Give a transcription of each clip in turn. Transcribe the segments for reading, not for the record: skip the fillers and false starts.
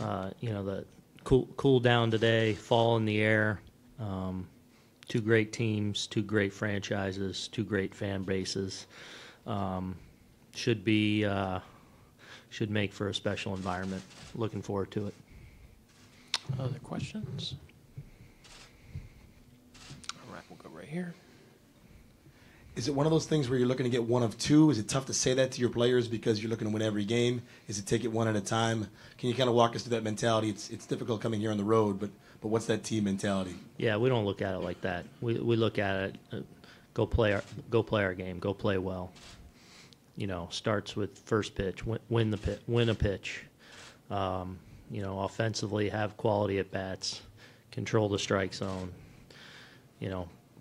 The cool down today, fall in the air. Two great teams, two great franchises, two great fan bases. Should make for a special environment. Looking forward to it. Other questions? All right, we'll go right here. Is it one of those things where you're looking to get one of two? Is it tough to say that to your players because you're looking to win every game? Is it take it one at a time? Can you kind of walk us through that mentality? It's difficult coming here on the road, but what's that team mentality? Yeah, we don't look at it like that. We look at it, go play our game, go play well. Starts with first pitch, win a pitch. Offensively have quality at bats, control the strike zone.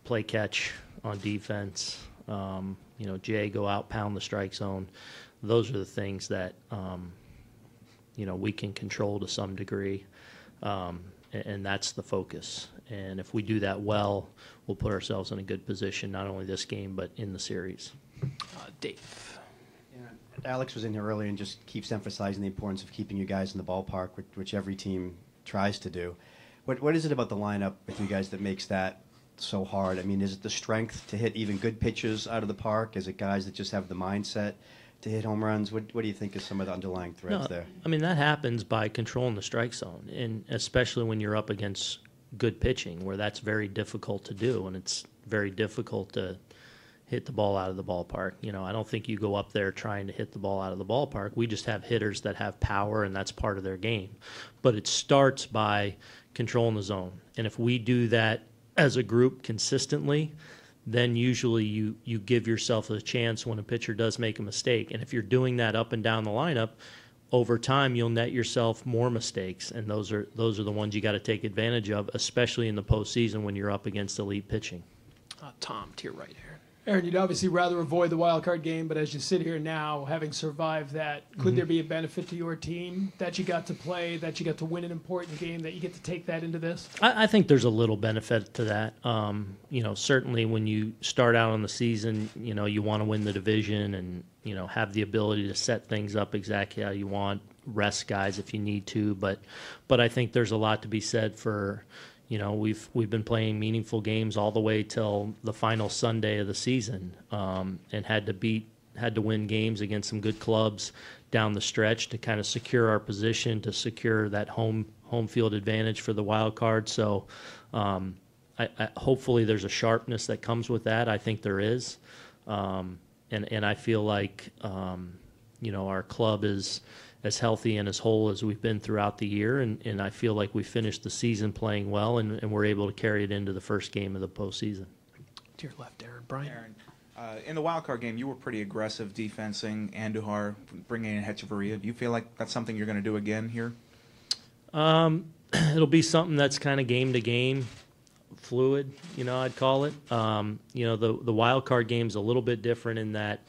Play catch on defense. Jay, go out, pound the strike zone. Those are the things that we can control to some degree, and that's the focus. And if we do that well, we'll put ourselves in a good position, not only this game but in the series. Dave. Alex was in here earlier and just keeps emphasizing the importance of keeping you guys in the ballpark, which every team tries to do. What is it about the lineup with you guys that makes that so hard? I mean, is it the strength to hit even good pitches out of the park? Is it guys that just have the mindset to hit home runs? What do you think is some of the underlying threads there? I mean, that happens by controlling the strike zone, and especially when you're up against good pitching, where that's very difficult to do, and it's very difficult to hit the ball out of the ballpark. I don't think you go up there trying to hit the ball out of the ballpark. We just have hitters that have power, and that's part of their game. But it starts by controlling the zone, and if we do that as a group consistently, then usually you give yourself a chance when a pitcher does make a mistake. And if you're doing that up and down the lineup, over time you'll net yourself more mistakes, and those are the ones you got to take advantage of, especially in the postseason when you're up against elite pitching. Tom, to your right here. Aaron, you'd obviously rather avoid the wild card game, but as you sit here now, having survived that, could there be a benefit to your team that you got to play, that you got to win an important game, that you get to take that into this? I think there's a little benefit to that. Certainly when you start out on the season, you want to win the division and, have the ability to set things up exactly how you want, rest guys if you need to. But I think there's a lot to be said for, we've been playing meaningful games all the way till the final Sunday of the season, and had to win games against some good clubs down the stretch to kind of secure our position, to secure that home field advantage for the wild card. So I hopefully there's a sharpness that comes with that. I think there is, and I feel like our club is as healthy and as whole as we've been throughout the year, and I feel like we finished the season playing well, and we're able to carry it into the first game of the postseason. To your left, Aaron. Brian. Aaron, in the wild card game, you were pretty aggressive defensing Andujar, bringing in Hechavarria. Do you feel like that's something you're going to do again here? It'll be something that's kind of game to game, fluid, I'd call it. The wild card game's a little bit different in that,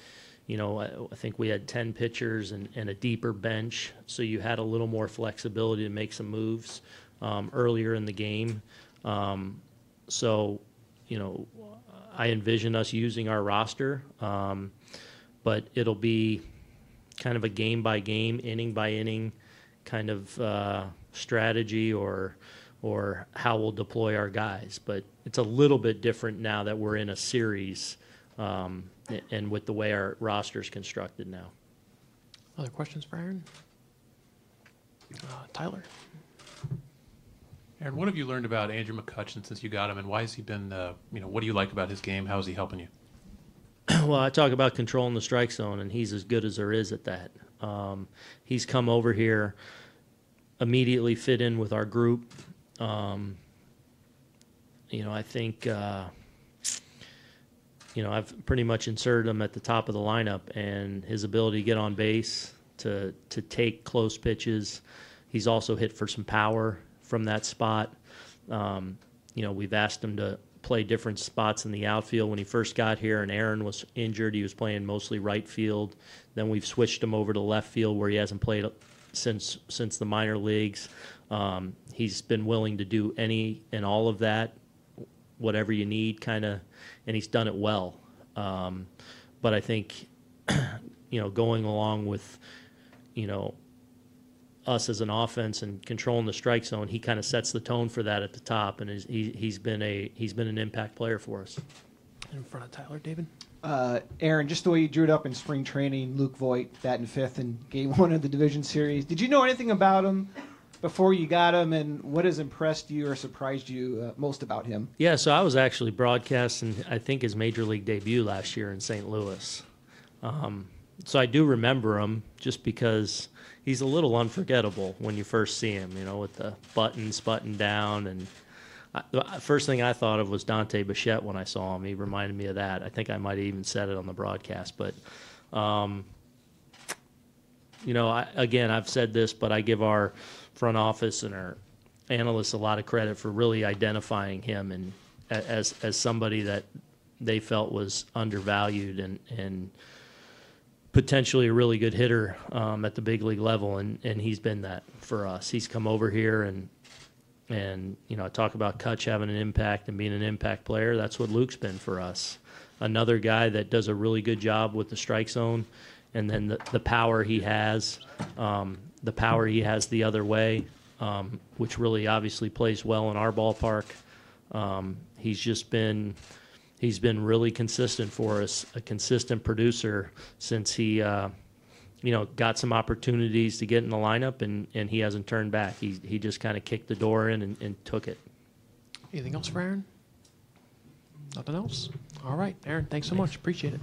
I think we had 10 pitchers and a deeper bench, so you had a little more flexibility to make some moves earlier in the game. I envision us using our roster, but it'll be kind of a game-by-game, inning-by-inning kind of strategy or how we'll deploy our guys. But it's a little bit different now that we're in a series, and with the way our roster is constructed now. Other questions for Aaron? Tyler. Aaron, what have you learned about Andrew McCutchen since you got him, and why has he been, what do you like about his game? How is he helping you? Well, I talk about controlling the strike zone, and he's as good as there is at that. He's come over here, immediately fit in with our group. I think, I've pretty much inserted him at the top of the lineup, and his ability to get on base, to take close pitches. He's also hit for some power from that spot. We've asked him to play different spots in the outfield. When he first got here and Aaron was injured, he was playing mostly right field. Then we've switched him over to left field where he hasn't played since the minor leagues. He's been willing to do any and all of that, whatever you need, kind of, and he's done it well. But I think, going along with, us as an offense and controlling the strike zone, he kind of sets the tone for that at the top, and he's been an impact player for us. In front of Tyler, David. Aaron, just the way you drew it up in spring training, Luke Voigt batting fifth in Game 1 of the division series. Did you know anything about him before you got him, and what has impressed you or surprised you most about him? Yeah, so I was actually broadcasting, I think, his major league debut last year in St. Louis. So I do remember him just because he's a little unforgettable when you first see him, with the buttons buttoned down. And the first thing I thought of was Dante Bichette when I saw him. He reminded me of that. I think I might have even said it on the broadcast. But, again, I've said this, but I give our front office and our analysts a lot of credit for really identifying him and as somebody that they felt was undervalued and potentially a really good hitter at the big league level, and he's been that for us. He's come over here and talk about Kutch having an impact and being an impact player. That's what Luke's been for us. Another guy that does a really good job with the strike zone, and then the power he has, the other way, which really obviously plays well in our ballpark. He's been really consistent for us, a consistent producer since he, got some opportunities to get in the lineup, and he hasn't turned back. He just kind of kicked the door in and took it. Anything else for Aaron? Nothing else? All right, Aaron, thanks so much. Appreciate it.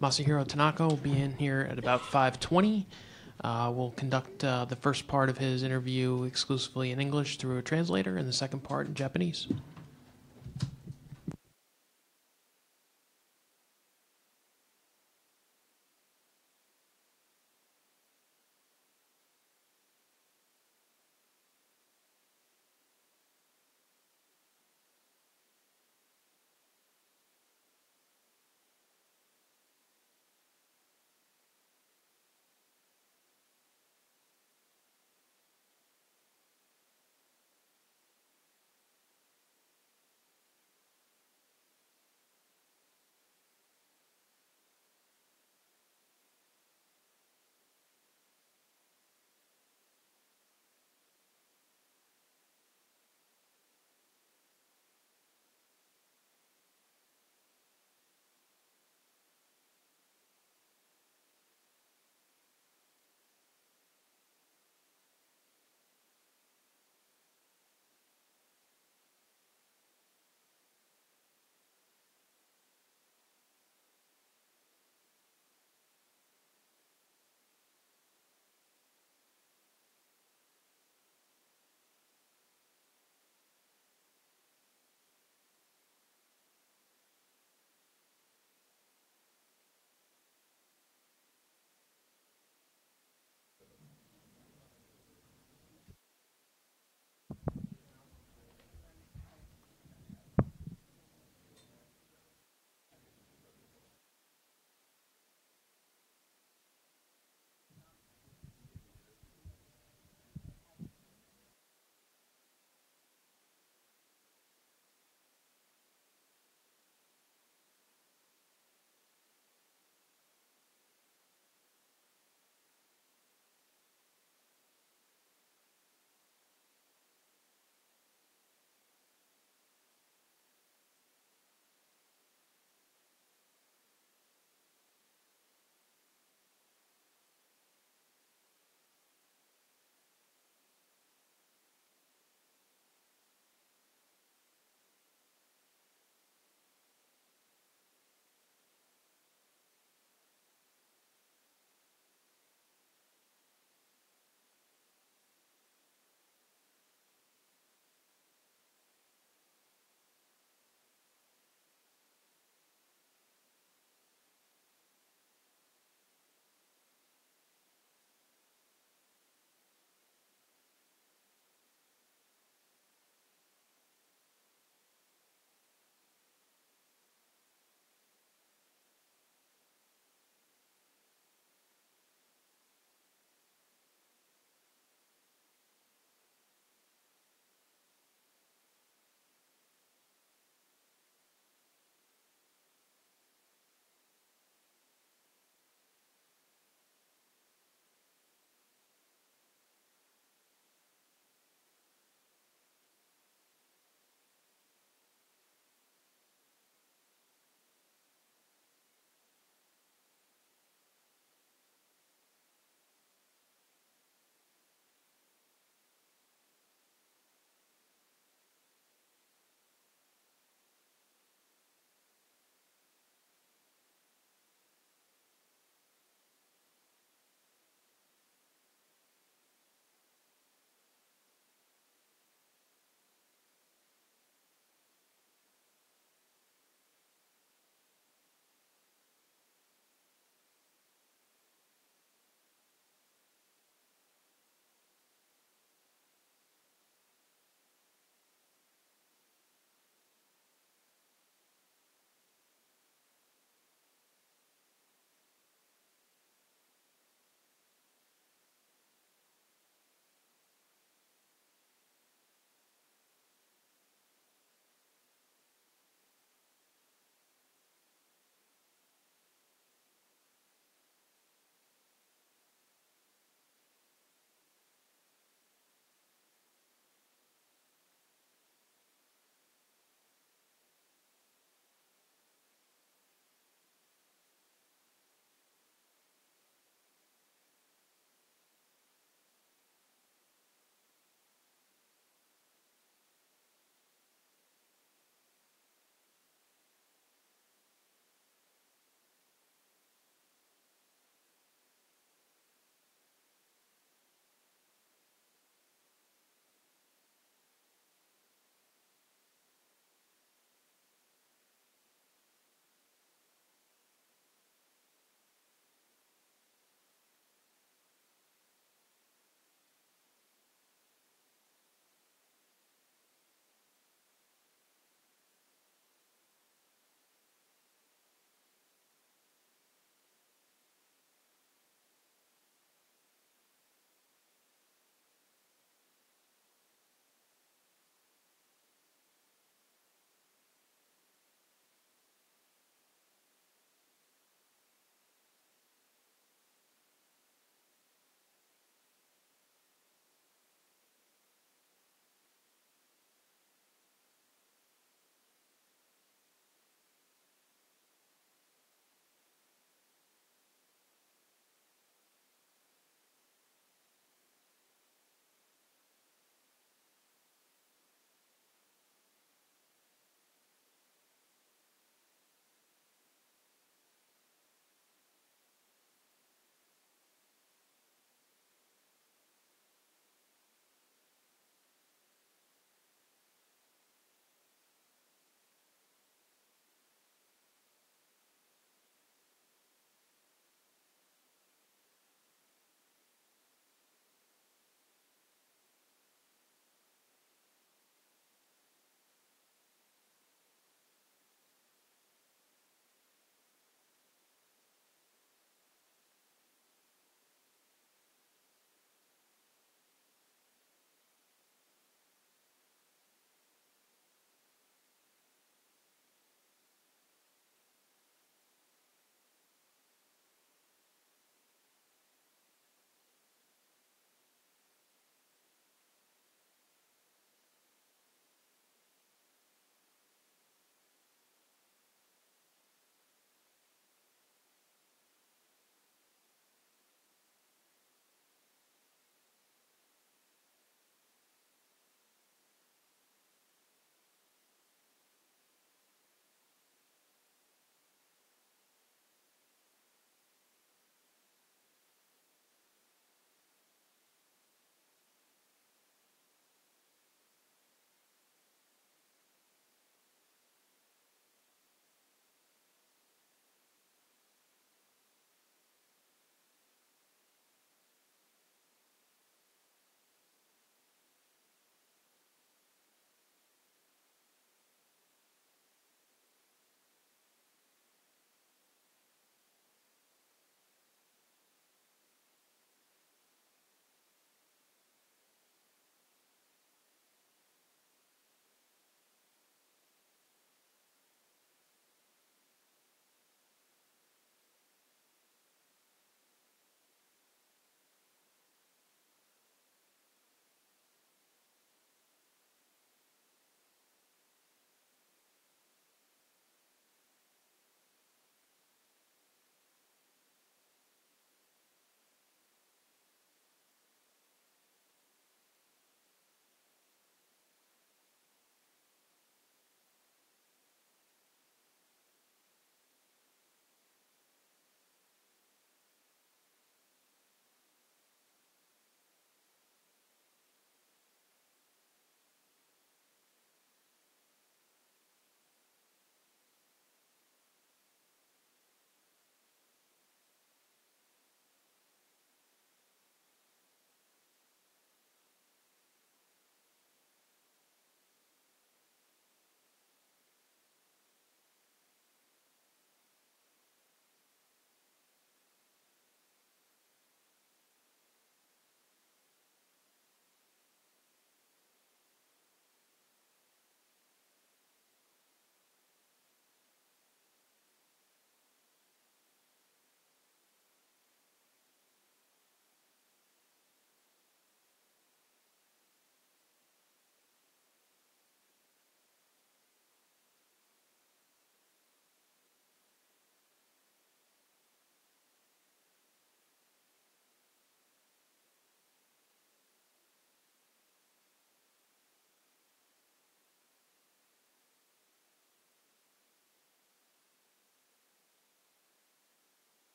Masahiro Tanaka will be in here at about 5:20. We'll conduct the first part of his interview exclusively in English through a translator and the second part in Japanese.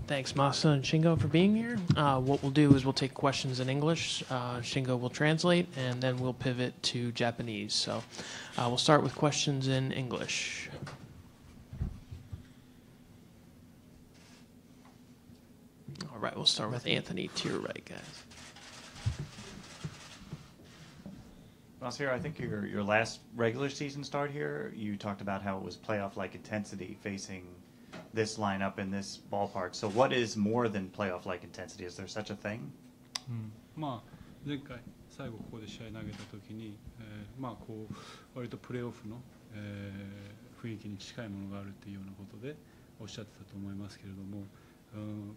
Thanks, Masa and Shingo, for being here. What we'll do is we'll take questions in English. Shingo will translate, and then we'll pivot to Japanese. So we'll start with questions in English. All right, we'll start with Anthony to your right, guys. Masahiro, I think your last regular season start here, you talked about how it was playoff-like intensity facing this lineup in this ballpark. So what is more than playoff-like intensity? Is there such a thing? まあ前回最後ここで試合投げた時に、まあこう割とプレーオフの、雰囲気に近いものがあるっていうようなことでおっしゃってたと思いますけれども、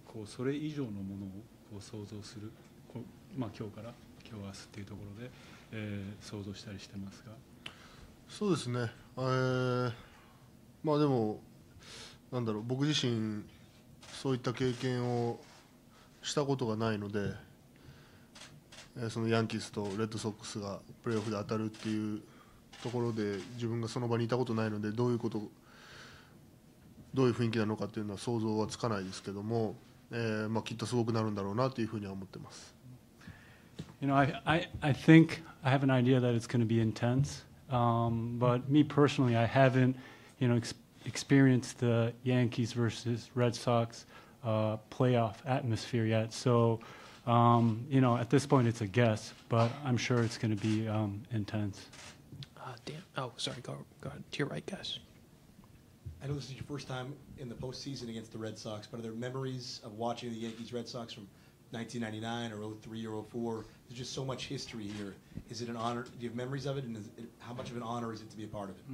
こうそれ以上のものをこう想像する、まあ今日から今日明日っていうところで、想像したりしてますが。そうですね。まあでもなんだろう、僕自身そういった経験をしたことがないので、そのヤンキースとレッドソックスがプレーオフで当たるっていうところで自分がその場にいたことないので、どういう雰囲気なのかっていうのは想像はつかないですけども、まあきっとすごくなるんだろうなというふうには思ってます。You know, I think I have an idea that it's going to be intense, but me personally, I haven't, you know, experienced the Yankees versus Red Sox playoff atmosphere yet. So, you know, at this point, it's a guess, but I'm sure it's going to be intense. Dan, oh, sorry, go ahead. To your right, guys. I know this is your first time in the postseason against the Red Sox, but are there memories of watching the Yankees-Red Sox from 1999 or 03 or 04? There's just so much history here. Is it an honor? Do you have memories of it, and how much of an honor is it to be a part of it?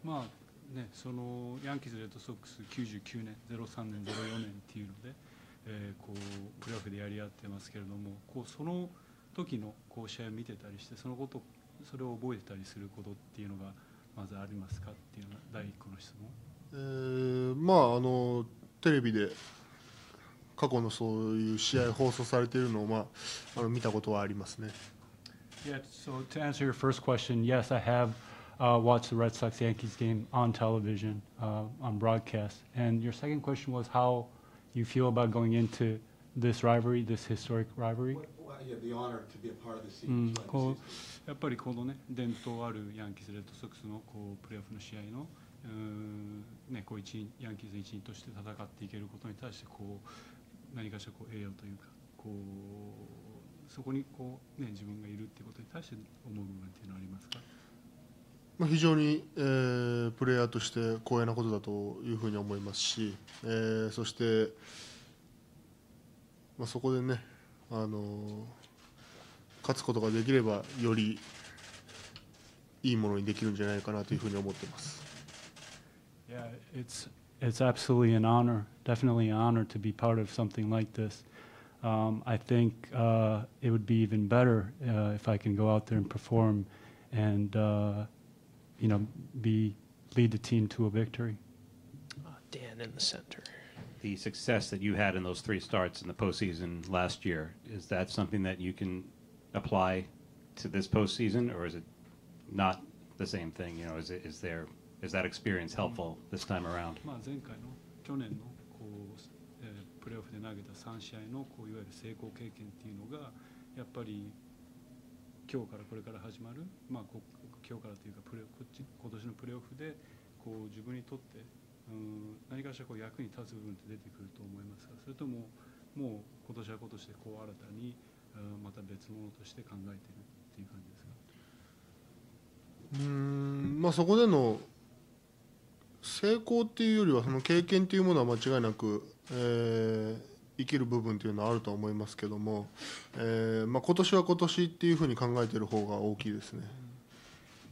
まあね、そのヤンキース、レッドソックス99年、03年、04年っていうので、こうプレーオフでやり合ってますけれども、こうその時のこう試合を見てたりして、それを覚えてたりすることっていうのがまずありますかっていうのが第一個の質問。まあテレビで過去のそういう試合放送されているのを見たことはありますね。Yeah, so to answer your first question, yes, I have watched the Red Sox-Yankees game on television, on broadcast. And your second question was how you feel about going into this rivalry, this historic rivalry? Well, yeah, the honor to be a part of the season. こうやっぱりこのね伝統あるヤンキースレッドソックスのこうプレーオフの試合のねこうヤンキース一員として戦っていけることに対してこう何かしらこう栄養というかこうそこにこうね自分がいるっていうことに対して思う部分っていうのはありますか？非常に、プレイヤーとして光栄なことだというふうに思いますし、そして、そこでね、勝つことができればよりいいものにできるんじゃないかなというふうに思っています。Yeah, it's absolutely an honor, definitely an honor to be part of something like this. I think it would be even better if I can go out there and perform and you know, lead the team to a victory. Dan in the center. The success that you had in those 3 starts in the postseason last year, is that something that you can apply to this postseason, or is it not the same thing? You know, is that experience helpful this time around? 前回の去年のこう、プレーオフで投げた3試合のこういわゆる成功経験っていうのがやっぱり今日からこれから始まる、今日からというか今年のプレーオフでこう自分にとって何かしらこう役に立つ部分って出てくると思いますが、それとももう今年は今年でこう新たにまた別物として考えているっていう感じですか？そこでの成功っていうよりはその経験っていうものは間違いなく、生きる部分っていうのはあると思いますけども、今年は今年っていうふうに考えている方が大きいですね。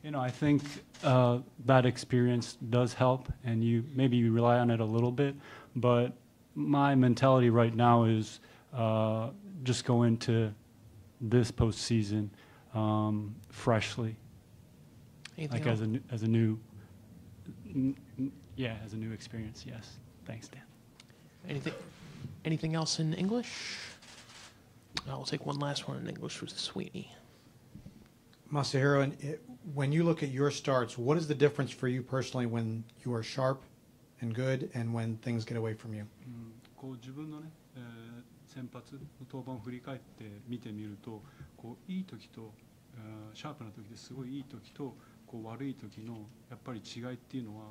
You know, I think that experience does help, and you maybe rely on it a little bit. But my mentality right now is just go into this postseason freshly, like as a new experience. Yes, thanks, Dan. Anything else in English? We'll take one last one in English with Sweeney. Masahiro, when you look at your starts, what is the difference for you personally when you are sharp and good and when things get away from you? こう自分のね、先発の登板を振り返って見てみると、こういい時と、シャープな時ですごいいい時とこう悪い時のやっぱり違いっていうのは、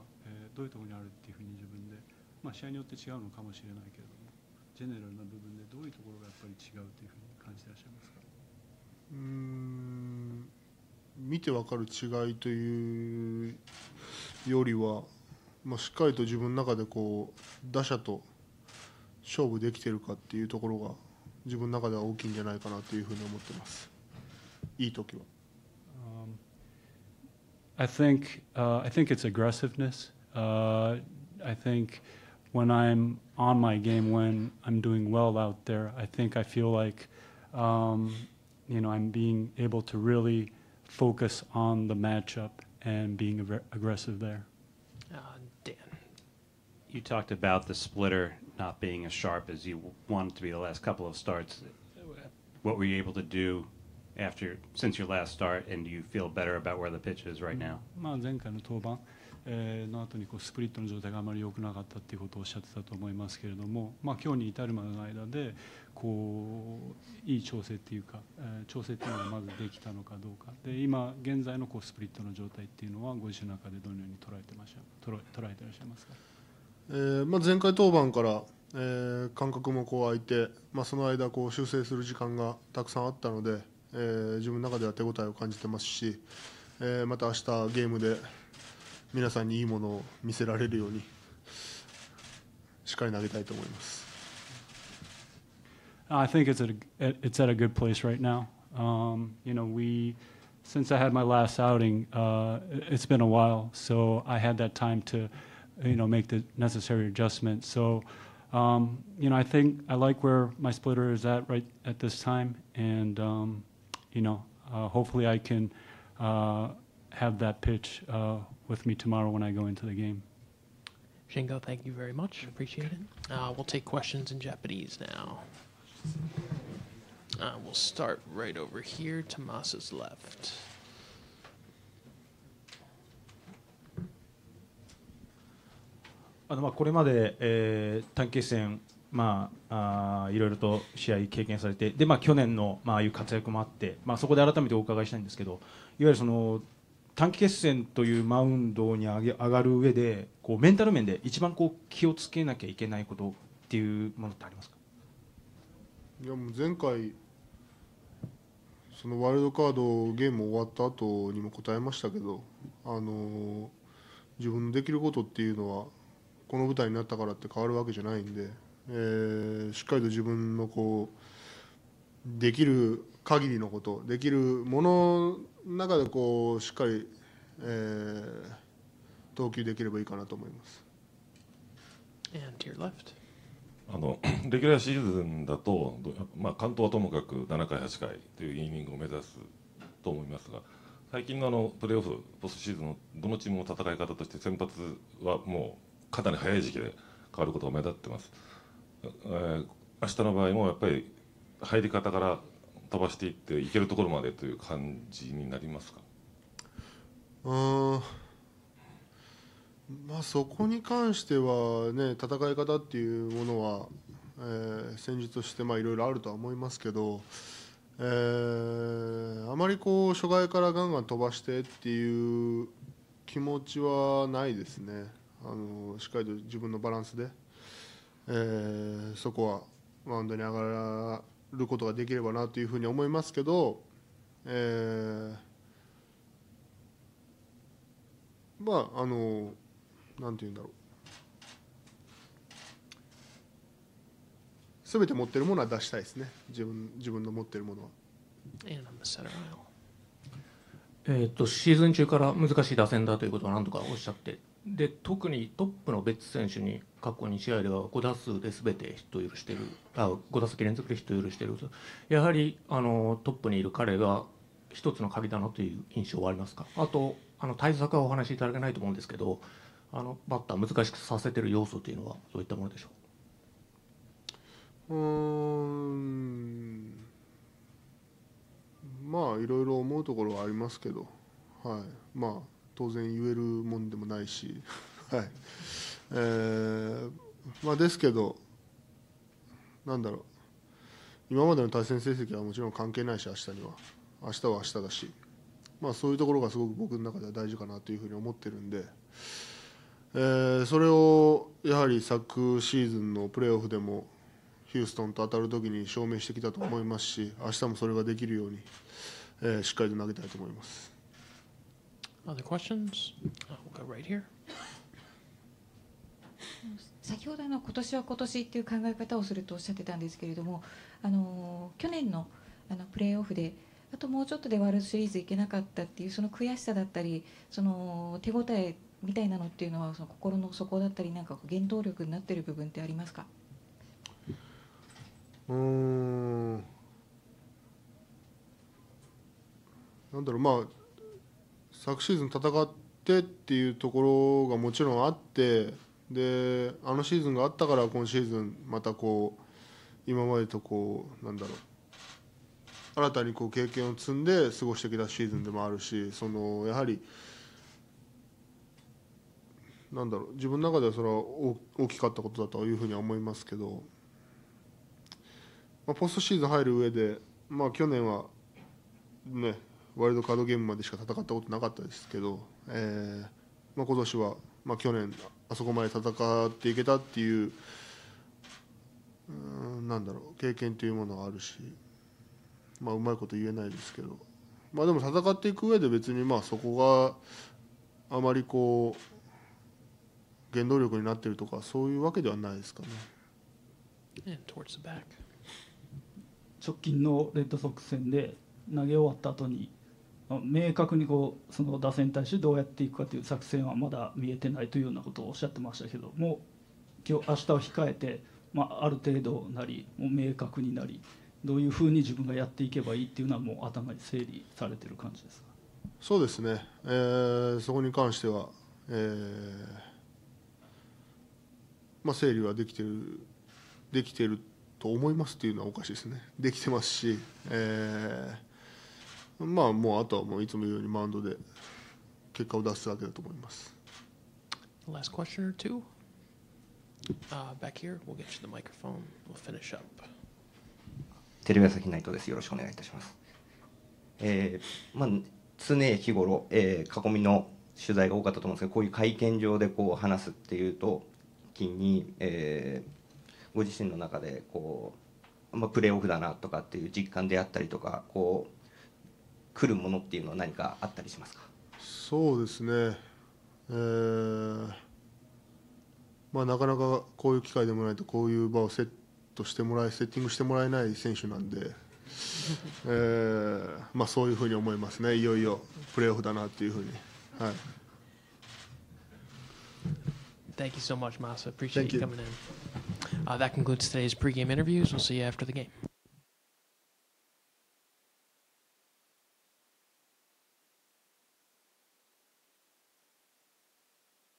どういうところにあるっていうふうに自分で、まあ試合によって違うのかもしれないけれども、ジェネラルな部分でどういうところがやっぱり違うというふうに感じていらっしゃいますか？見てわかる違いというよりは、まあ、しっかりと自分の中でこう打者と勝負できているかっていうところが自分の中では大きいんじゃないかなというふうに思ってます。いい時は。I think it's aggressiveness. I think when I'm on my game, when I'm doing well out there, I think I feel like I'm being able to really focus on the matchup and being aggressive there. Dan. You talked about the splitter not being as sharp as you wanted to be the last couple of starts. What were you able to do since your last start, and do you feel better about where the pitch is right now? まあ前回の登板の後にこうスプリットの状態があまり良くなかったっていうことをおっしゃってたと思いますけれども、まあ今日に至るまでの間でこういい調整っていうか、調整っていうのがまずできたのかどうかで、今現在のこうスプリットの状態っていうのはご自身の中でどのように捉えていらっしゃいますか？まあ、前回登板から、間隔もこう空いて、まあ、その間こう修正する時間がたくさんあったので、自分の中では手応えを感じてますし、また明日ゲームで皆さんにいいものを見せられるようにしっかり投げたいと思います。I think it's at a good place right now. Since I had my last outing, it's been a while, so I had that time to, make the necessary adjustments. So, I think I like where my splitter is at right at this time, and hopefully I can have that pitch with me tomorrow when I go into the game. Shingo, thank you very much. Appreciate it. We'll take questions in Japanese now. We'll start right over here, Tomas's left. これまで、短期決戦、いろいろと試合経験されて、で去年の、ああいう活躍もあって、そこで改めてお伺いしたいんですけど、いわゆるその短期決戦というマウンドに上がる上でこうメンタル面で一番こう気をつけなきゃいけないことっていうものってありますか？いやもう前回そのワイルドカードゲーム終わった後にも答えましたけど、自分のできることっていうのはこの舞台になったからって変わるわけじゃないんで、しっかりと自分のこうできる限りのこと、できるものの中でこうしっかり、投球できればいいかなと思います。And to your left. レギュラーシーズンだと、完投はともかく7回、8回というイニングを目指すと思いますが、最近のプレーオフ、ポストシーズンのどのチームも戦い方として先発はもうかなり早い時期で変わることが目立ってます。明日の場合もやっぱり入り方から飛ばしていっていけるところまでという感じになりますか？そこに関してはね、戦い方っていうものは、戦術としていろいろあるとは思いますけど、あまりこう初回からガンガン飛ばしてっていう気持ちはないですね。しっかりと自分のバランスで、そこはマウンドに上がることができればなというふうに思いますけど、なんていうんだろう、すべて持っているものは出したいですね。自分の持っているものは。And on the center aisle. シーズン中から難しい打線だということを何度かおっしゃって、で特にトップのベッツ選手に過去2試合では5打数で全てヒットを許している、5打席連続でヒットを許していると、やはりトップにいる彼が一つの鍵だなという印象はありますか？あと対策はお話しいただけないと思うんですけど、バッター難しくさせている要素というのはどういったものでしょう？いろいろ思うところはありますけど、はい、まあ当然言えるもんでもないし、はい、まあですけど、なんだろう、今までの対戦成績はもちろん関係ないし、明日は明日だし、まあそういうところがすごく僕の中では大事かなというふうに思ってるんで、それをやはり昨シーズンのプレーオフでもヒューストンと当たるときに証明してきたと思いますし、明日もそれができるように、しっかりと投げたいと思います。Other questions? We'll go right here. 先ほど今年は今年っていう考え方をするとおっしゃってたんですけれども、去年のプレーオフであともうちょっとでワールドシリーズ行けなかったっていうその悔しさだったり、その手応えみたいなのっていうのは、その心の底だったり、なんか原動力になっている部分ってありますか？なんだろう、まあ昨シーズン戦ってっていうところがもちろんあって、であのシーズンがあったから今シーズンまたこう今までとこうなんだろう、新たにこう経験を積んで過ごしてきたシーズンでもあるし、そのやはりなんだろう、自分の中ではそれは大きかったことだというふうには思いますけど、まあ、ポストシーズン入る上で、まあ、去年はねワイルドカードゲームまでしか戦ったことなかったですけど、まあ、今年は、まあ、去年あそこまで戦っていけたっていう、なんだろう、経験というものがあるし、まあ、うまいこと言えないですけど、まあ、でも戦っていく上で別にまあそこがあまりこう原動力になっているとかそういうわけではないですかね。Towards the back. 直近のレッドソックス戦で投げ終わった後に明確にその打線に対してどうやっていくかという作戦はまだ見えてないというようなことをおっしゃってましたけども、明日を控えて、ある程度なりもう明確になり、どういうふうに自分がやっていけばいいっていうのはもう頭に整理されてる感じですか？そうですね、そこに関しては、整理はできてると思いますっていうのはおかしいですね。できてますし、もうあとはもういつも言うようにマウンドで結果を出すだけだと思います。The last question or two? Back here, we'll get you the microphone. We'll finish up. テレビ朝日内藤です。よろしくお願いいたします。常日頃、囲みの取材が多かったと思うんですけど、こういう会見場でこう話すっていうときに、ご自身の中でプレーオフだなとかっていう実感であったりとか、来るものっていうのは何かあったりしますか？そうですね、なかなかこういう機会でもないとこういう場をセッティングしてもらえない選手なんで、そういうふうに思いますね。いよいよプレーオフだなっていうふうに。はい。Thank you so much, Masa. Appreciate you coming in. That concludes today's pregame interviews. We'll see you after the game.